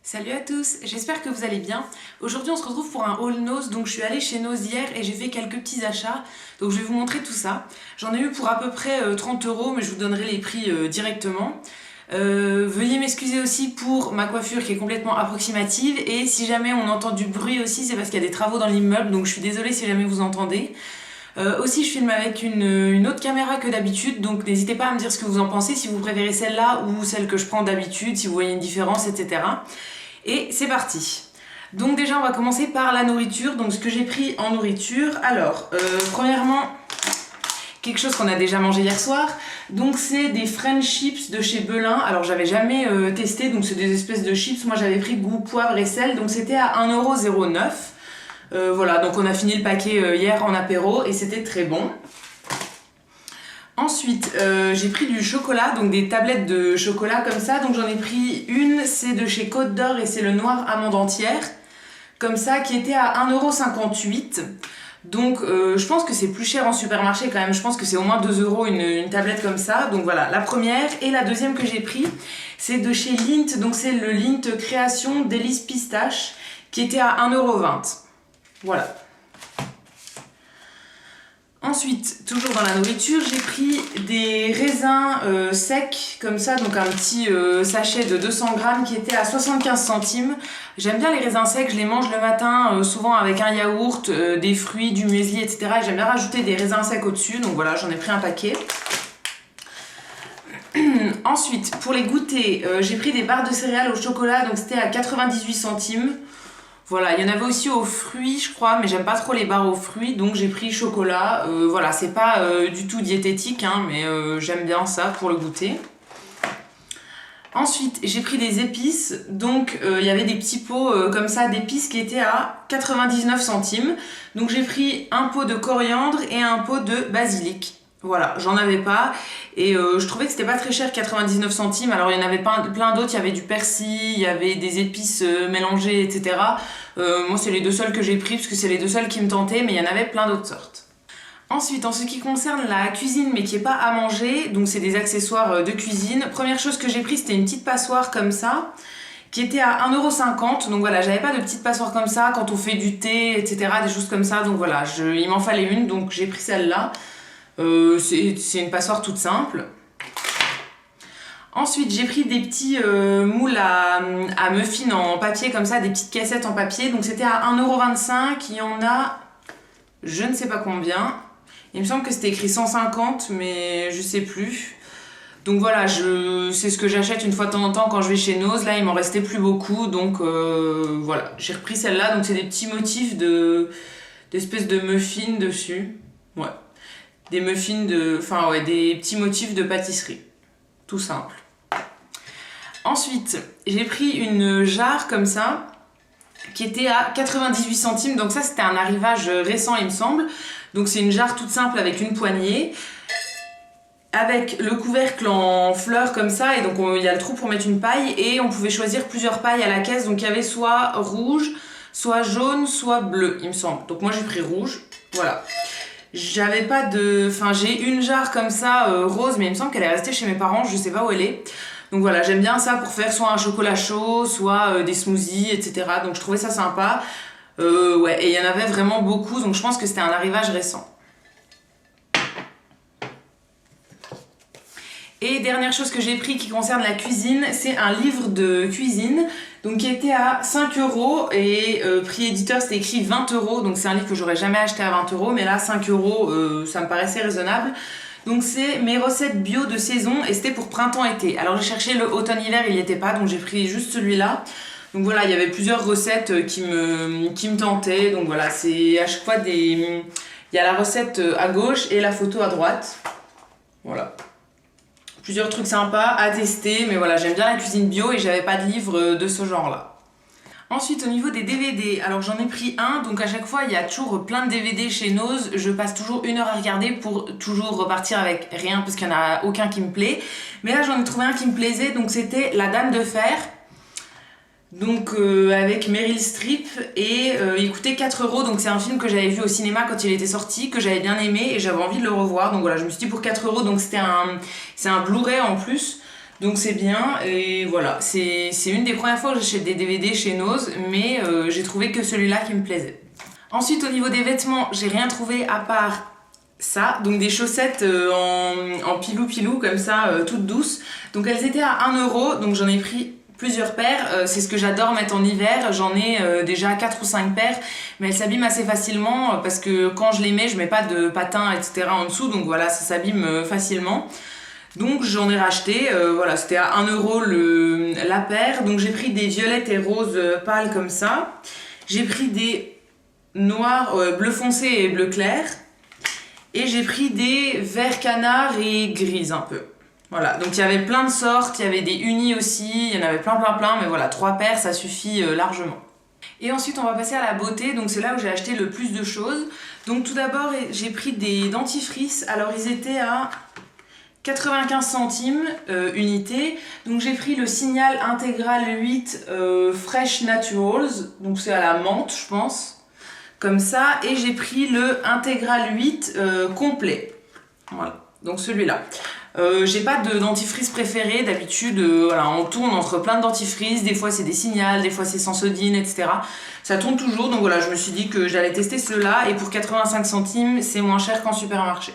Salut à tous, j'espère que vous allez bien. Aujourd'hui on se retrouve pour un haul Nose, donc je suis allée chez Nose hier et j'ai fait quelques petits achats, donc je vais vous montrer tout ça. J'en ai eu pour à peu près 30 €, mais je vous donnerai les prix directement. Veuillez m'excuser aussi pour ma coiffure qui est complètement approximative, et si jamais on entend du bruit aussi, c'est parce qu'il y a des travaux dans l'immeuble, donc je suis désolée si jamais vous entendez. Aussi je filme avec une autre caméra que d'habitude, donc n'hésitez pas à me dire ce que vous en pensez, si vous préférez celle-là ou celle que je prends d'habitude, si vous voyez une différence, etc. Et c'est parti. Donc déjà on va commencer par la nourriture, donc ce que j'ai pris en nourriture. Alors, premièrement, quelque chose qu'on a déjà mangé hier soir, donc c'est des French chips de chez Belin. Alors j'avais jamais testé, donc c'est des espèces de chips, moi j'avais pris goût poivre et sel, donc c'était à 1,09 €. Voilà, donc on a fini le paquet hier en apéro et c'était très bon. Ensuite, j'ai pris du chocolat, donc des tablettes de chocolat comme ça. Donc j'en ai pris une, c'est de chez Côte d'Or et c'est le noir amande entière, comme ça, qui était à 1,58 €. Donc je pense que c'est plus cher en supermarché quand même, je pense que c'est au moins 2 € une tablette comme ça. Donc voilà, la première. Et la deuxième que j'ai pris, c'est de chez Lindt, donc c'est le Lindt Création Délice Pistache, qui était à 1,20 €. Voilà. Ensuite, toujours dans la nourriture, j'ai pris des raisins secs, comme ça, donc un petit sachet de 200 grammes qui était à 75 centimes. J'aime bien les raisins secs, je les mange le matin, souvent avec un yaourt, des fruits, du muesli, etc. Et j'aime bien rajouter des raisins secs au-dessus, donc voilà, j'en ai pris un paquet. Ensuite, pour les goûters, j'ai pris des barres de céréales au chocolat, donc c'était à 98 centimes. Voilà, il y en avait aussi aux fruits, je crois, mais j'aime pas trop les barres aux fruits, donc j'ai pris chocolat. Voilà, c'est pas du tout diététique, hein, mais j'aime bien ça pour le goûter. Ensuite, j'ai pris des épices, donc il y avait des petits pots comme ça d'épices qui étaient à 99 centimes. Donc j'ai pris un pot de coriandre et un pot de basilic. Voilà, j'en avais pas, et je trouvais que c'était pas très cher, 99 centimes. Alors il y en avait plein d'autres, il y avait du persil, il y avait des épices mélangées, etc. Moi c'est les deux seuls que j'ai pris parce que c'est les deux seuls qui me tentaient, mais il y en avait plein d'autres sortes. Ensuite, en ce qui concerne la cuisine mais qui est pas à manger, donc c'est des accessoires de cuisine. Première chose que j'ai pris, c'était une petite passoire comme ça, qui était à 1,50 €. Donc voilà, j'avais pas de petite passoire comme ça quand on fait du thé, etc. Des choses comme ça, donc voilà, il m'en fallait une, donc j'ai pris celle-là. C'est une passoire toute simple. Ensuite, j'ai pris des petits moules à muffins en papier comme ça, des petites caissettes en papier. Donc c'était à 1,25 €. Il y en a je ne sais pas combien. Il me semble que c'était écrit 150, mais je sais plus. Donc voilà, c'est ce que j'achète une fois de temps en temps quand je vais chez Nose. Là, il m'en restait plus beaucoup, donc voilà. J'ai repris celle-là, donc c'est des petits motifs d'espèces de muffins dessus. Ouais. Des muffins enfin ouais, des petits motifs de pâtisserie. Tout simple. Ensuite, j'ai pris une jarre comme ça, qui était à 98 centimes. Donc ça, c'était un arrivage récent, il me semble. Donc c'est une jarre toute simple avec une poignée, avec le couvercle en fleurs comme ça, et donc il y a le trou pour mettre une paille, et on pouvait choisir plusieurs pailles à la caisse. Donc il y avait soit rouge, soit jaune, soit bleu, il me semble. Donc moi j'ai pris rouge, voilà. J'avais pas de... Enfin, j'ai une jarre comme ça, rose, mais il me semble qu'elle est restée chez mes parents, je sais pas où elle est. Donc voilà, j'aime bien ça pour faire soit un chocolat chaud, soit des smoothies, etc. Donc je trouvais ça sympa. Ouais, et il y en avait vraiment beaucoup, donc je pense que c'était un arrivage récent. Et dernière chose que j'ai pris qui concerne la cuisine, c'est un livre de cuisine, donc qui était à 5 € et prix éditeur c'était écrit 20 €, donc c'est un livre que j'aurais jamais acheté à 20 €, mais là 5 € ça me paraissait raisonnable. Donc c'est mes recettes bio de saison, et c'était pour printemps-été. Alors j'ai cherché le automne-hiver, il n'y était pas, donc j'ai pris juste celui-là. Donc voilà, il y avait plusieurs recettes qui me tentaient, donc voilà, c'est à chaque fois il y a la recette à gauche et la photo à droite. Voilà. Plusieurs trucs sympas à tester, mais voilà, j'aime bien la cuisine bio et j'avais pas de livre de ce genre-là. Ensuite, au niveau des DVD, alors j'en ai pris un, donc à chaque fois il y a toujours plein de DVD chez Nose. Je passe toujours 1 heure à regarder pour toujours repartir avec rien parce qu'il n'y en a aucun qui me plaît. Mais là j'en ai trouvé un qui me plaisait, donc c'était La Dame de Fer. Donc avec Meryl Streep, et il coûtait 4 €. Donc c'est un film que j'avais vu au cinéma quand il était sorti, que j'avais bien aimé et j'avais envie de le revoir. Donc voilà, je me suis dit pour 4 €, donc c'est un Blu-ray en plus. Donc c'est bien, et voilà, c'est une des premières fois que j'achète des DVD chez Nose, mais j'ai trouvé que celui-là qui me plaisait. Ensuite, au niveau des vêtements, j'ai rien trouvé à part ça, donc des chaussettes en pilou-pilou, comme ça, toutes douces. Donc elles étaient à 1 €, donc j'en ai pris plusieurs paires, c'est ce que j'adore mettre en hiver, j'en ai déjà 4 ou 5 paires, mais elles s'abîment assez facilement, parce que quand je les mets, je mets pas de patins, etc. en dessous, donc voilà, ça s'abîme facilement. Donc j'en ai racheté, voilà, c'était à 1 € la paire, donc j'ai pris des violettes et roses pâles comme ça, j'ai pris des noirs, bleu foncé et bleu clair, et j'ai pris des verts canards et grises un peu. Voilà, donc il y avait plein de sortes, il y avait des unis aussi, il y en avait plein, mais voilà, 3 paires, ça suffit largement. Et ensuite, on va passer à la beauté, donc c'est là où j'ai acheté le plus de choses. Donc tout d'abord, j'ai pris des dentifrices, alors ils étaient à 95 centimes unité, donc j'ai pris le Signal Intégral 8 Fresh Naturals, donc c'est à la menthe je pense, comme ça, et j'ai pris le Intégral 8 complet, voilà, donc celui-là. J'ai pas de dentifrice préféré, d'habitude voilà, on tourne entre plein de dentifrices, des fois c'est des Signal, des fois c'est Sensodyne, etc. Ça tourne toujours, donc voilà, je me suis dit que j'allais tester ceux-là, et pour 85 centimes, c'est moins cher qu'en supermarché.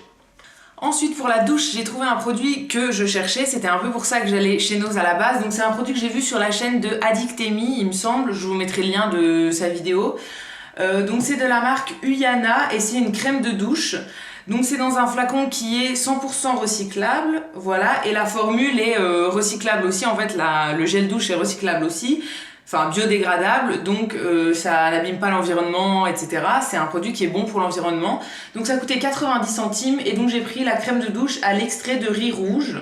Ensuite, pour la douche, j'ai trouvé un produit que je cherchais, c'était un peu pour ça que j'allais chez Nose à la base, donc c'est un produit que j'ai vu sur la chaîne de Addictemi, il me semble, je vous mettrai le lien de sa vidéo. Donc c'est de la marque Uyana, et c'est une crème de douche. Donc c'est dans un flacon qui est 100% recyclable, voilà, et la formule est recyclable aussi, en fait le gel douche est recyclable aussi, enfin biodégradable, donc ça n'abîme pas l'environnement, etc. C'est un produit qui est bon pour l'environnement. Donc ça coûtait 90 centimes, et donc j'ai pris la crème de douche à l'extrait de riz rouge.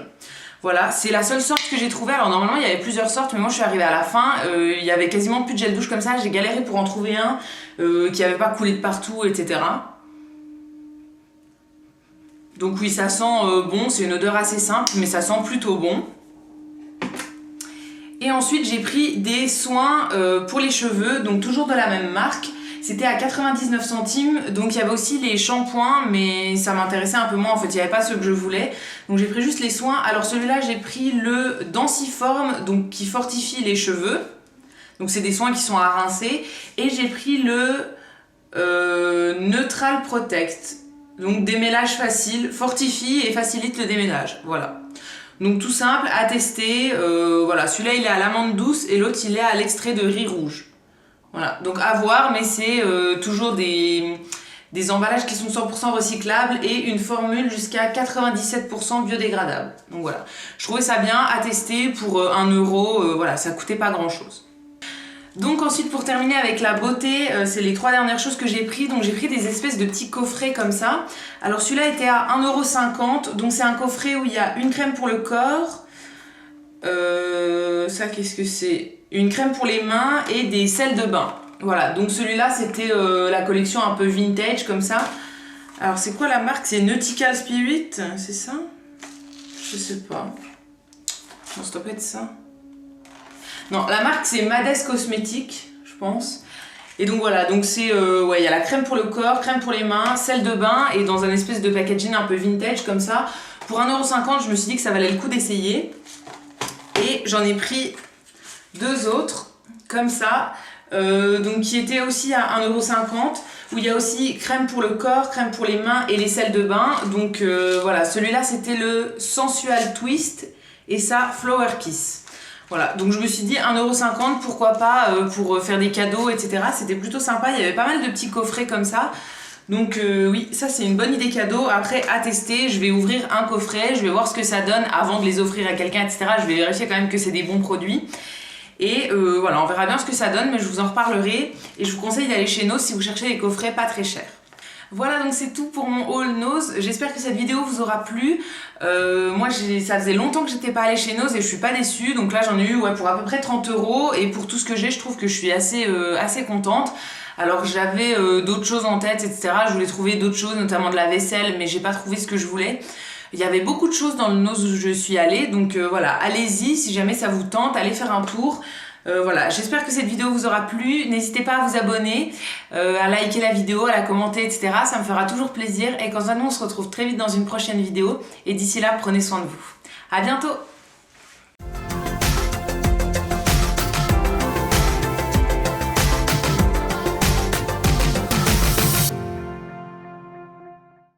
Voilà, c'est la seule sorte que j'ai trouvée. Alors normalement il y avait plusieurs sortes, mais moi je suis arrivée à la fin, il y avait quasiment plus de gel douche comme ça, j'ai galéré pour en trouver un qui avait pas coulé de partout, etc. Donc oui, ça sent bon, c'est une odeur assez simple, mais ça sent plutôt bon. Et ensuite j'ai pris des soins pour les cheveux, donc toujours de la même marque. C'était à 99 centimes, donc il y avait aussi les shampoings, mais ça m'intéressait un peu moins, en fait il n'y avait pas ceux que je voulais. Donc j'ai pris juste les soins. Alors celui-là j'ai pris le Densiform, donc qui fortifie les cheveux. Donc c'est des soins qui sont à rincer. Et j'ai pris le Neutral Protect. Donc démêlage facile, fortifie et facilite le démêlage, voilà. Donc tout simple, à tester, voilà, celui-là il est à l'amande douce et l'autre il est à l'extrait de riz rouge. Voilà, donc à voir, mais c'est toujours des emballages qui sont 100% recyclables et une formule jusqu'à 97% biodégradable. Donc voilà, je trouvais ça bien à tester pour 1 €, voilà, ça coûtait pas grand-chose. Donc ensuite, pour terminer avec la beauté, c'est les 3 dernières choses que j'ai pris. Donc j'ai pris des espèces de petits coffrets comme ça. Alors celui-là était à 1,50 €, donc c'est un coffret où il y a une crème pour le corps, ça qu'est-ce que c'est? Une crème pour les mains et des sels de bain. Voilà, donc celui-là c'était la collection un peu vintage comme ça. Alors c'est quoi la marque? C'est Nautical Spirit, c'est ça? Je sais pas. Non, ça doit pas être ça. Non, la marque c'est Mades Cosmetics, je pense. Et donc voilà, donc c'est ouais, il y a la crème pour le corps, crème pour les mains, sel de bain et dans un espèce de packaging un peu vintage comme ça. Pour 1,50 €, je me suis dit que ça valait le coup d'essayer. Et j'en ai pris 2 autres comme ça, donc qui étaient aussi à 1,50 €, où il y a aussi crème pour le corps, crème pour les mains et les sels de bain. Donc voilà, celui-là c'était le Sensual Twist et ça Flower Kiss. Voilà, donc je me suis dit 1,50 €, pourquoi pas pour faire des cadeaux, etc. C'était plutôt sympa, il y avait pas mal de petits coffrets comme ça. Donc oui, ça c'est une bonne idée cadeau. Après, à tester, je vais ouvrir un coffret, je vais voir ce que ça donne avant de les offrir à quelqu'un, etc. Je vais vérifier quand même que c'est des bons produits. Et voilà, on verra bien ce que ça donne, mais je vous en reparlerai. Et je vous conseille d'aller chez Nose si vous cherchez des coffrets pas très chers. Voilà, donc c'est tout pour mon haul Nose. J'espère que cette vidéo vous aura plu. Moi, ça faisait longtemps que j'étais pas allée chez Nose et je suis pas déçue. Donc là, j'en ai eu ouais, pour à peu près 30 €. Et pour tout ce que j'ai, je trouve que je suis assez contente. Alors j'avais d'autres choses en tête, etc. Je voulais trouver d'autres choses, notamment de la vaisselle, mais j'ai pas trouvé ce que je voulais. Il y avait beaucoup de choses dans le Nose où je suis allée. Donc voilà, allez-y si jamais ça vous tente, allez faire un tour. Voilà, j'espère que cette vidéo vous aura plu. N'hésitez pas à vous abonner, à liker la vidéo, à la commenter, etc. Ça me fera toujours plaisir. Et quant à nous, on se retrouve très vite dans une prochaine vidéo. Et d'ici là, prenez soin de vous. À bientôt!